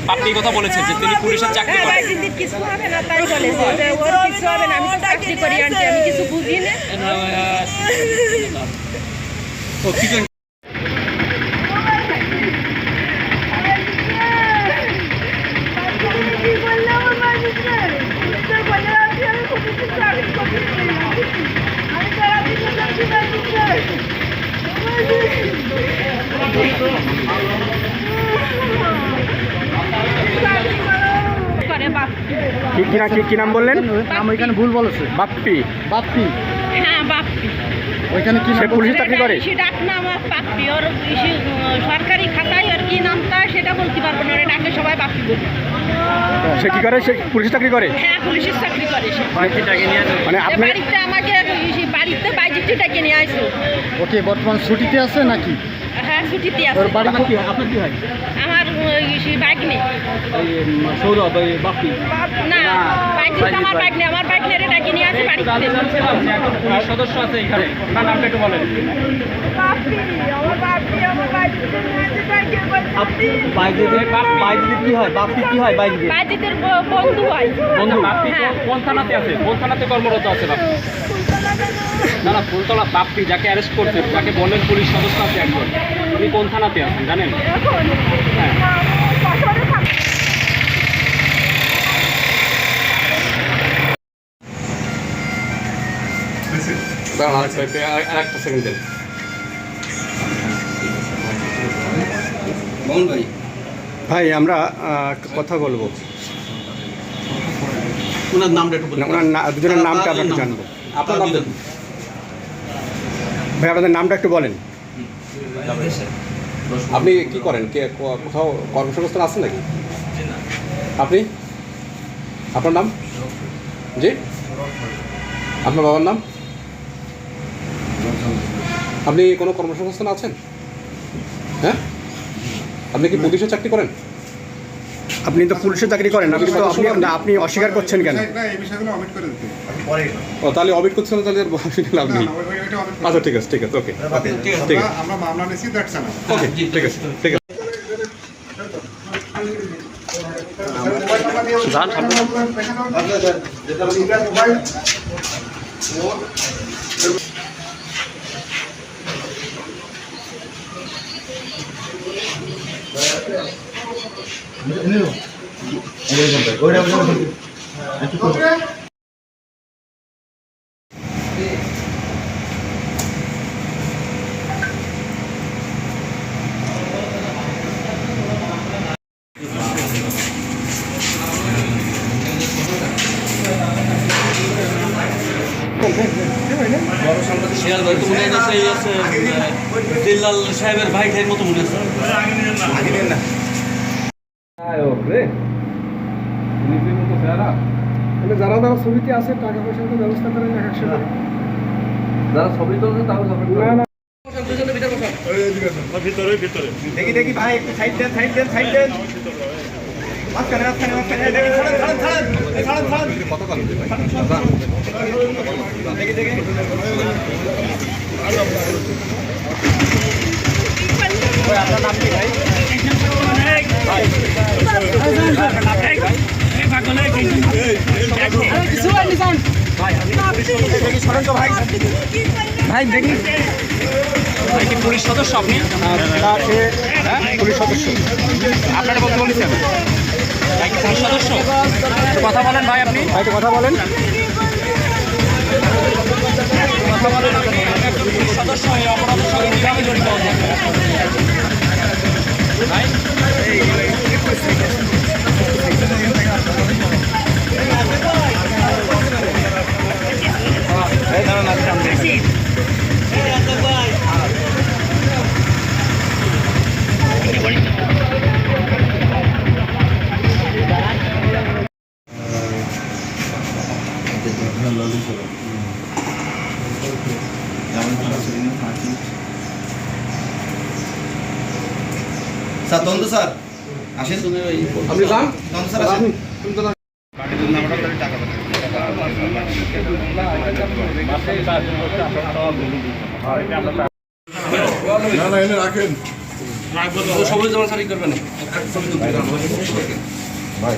বাপ্পি কথা বলেছে যে তিনি পুলিশের চাকরি করেন। কিছু হবে না তাই বলেছে, ওর কিছু হবে না, আমি চাকরি করি আনটি, আমি কিছু বুঝি না। কি নাম বললেন? নাম ওইখানে ভুল বলেছে। বাপ্পি। বাপ্পি। হ্যাঁ বাপ্পি। ওইখানে কি সে পুলিশের চাকরি করে? সে ডাক নাম বাপ্পি, ওর সরকারি খাতায় আর কি নামটা সেটা বলতে পারবো না, ওরা ডাকে সবাই বাপ্পি বলে। সে কি করে? সে পুলিশের চাকরি করে? হ্যাঁ পুলিশের চাকরি করে সে। মানে আপনি বাড়িতে আমাকে বাড়িতে বাইরে ডাকে নিয়ে আসো। ওকে বর্তমান ছুটিতে আছে নাকি? হ্যাঁ ছুটিতে আছে। ওর বাড়ি আপনার কি হয়? আমার বাইক নেই। সৌরভ বাপ্পি না বাইক আমার বাইক নেই, আমার বাইক নিয়ে ডাকে নিয়ে আসে বাড়িতে। পুলিশ সদস্য আছে এখানে, তার নামটা একটু বলেন। বাইজিদের কি হয়? বাপ্পি কি হয়? বাইজিদের বন্ধু হয়। বন্ধু। বাপ্পি কোন থানাতে আছে? কোন থানাতে কর্মরত আছে বাপ্পি? না না, ফুলতলা বাপ্পি যাকে অ্যারেস্ট করছে, যাকে বলেন পুলিশ সদস্য আছে একজন, উনি কোন থানাতে আছেন জানেন? হ্যাঁ আরেকটা সেকেন্ড দেন। ভাই আমরা কথা বলবো, ওনার নামটা একটু বলুন। ওনার দুজনের নামটা আমরা একটু জানবো। আপনার নাম দেন। ভাই আপনাদের নামটা একটু বলেন। আপনি কি করেন? কে কোথাও কর্মসংস্থান আছেন নাকি আপনি? আপনার নাম? জি, আপনার বাবার নাম? আপনি কোনো কর্মসংস্থান আছেন? হ্যাঁ, আপনি কি পুলিশের চাকরি করেন? আপনি তো পুলিশের চাকরি করেন, আপনি তো আপনি অস্বীকার করছেন কেন? ও তাহলে অবিট করছেন, তাহলে লাভ নেই। আচ্ছা ঠিক আছে, ঠিক আছে, ওকে ঠিক আছে, আমরা মামলা নিয়েছি, দেখছেন ওকে ঠিক আছে, ঠিক আছে। দিল্লাল সাহেবের ভাই ভাইয়ের মতো মনে আছে। যারা যারা ছবিতে আছে টাকা পয়সার ব্যবস্থা করেন এক একশো করে। যারা ছবি তুলছে তাও না না দেখি দেখি ভাই একটু সাইড দেন, সাইড দেন, সাইড দেন। মাঝখানে মাঝখানে মাঝখানে দেখি, ছাড়েন ছাড়েন ছাড়েন ছাড়েন ছাড়েন। কতক্ষণ দেখি দেখি আপনার নাম কি ভাই? ভাই দেখি ভাই কি পুলিশ সদস্য আপনি? পুলিশ সদস্য। আপনারা বলতে বলেছেন ভাই কি পুলিশ সদস্য? একটু কথা বলেন ভাই, আপনি ভাই একটু কথা বলেন। কথা বলেন। আপনি একজন পুলিশ সদস্য এই অপরাধের সঙ্গে কিভাবে জড়িত হন ভাই? স্যার তন্ত স্যার আসেন, আপনি যান। তন্ত স্যার আসেন। না না, এনে রাখেন। সবুজ জামা সারি করবেন না ভাই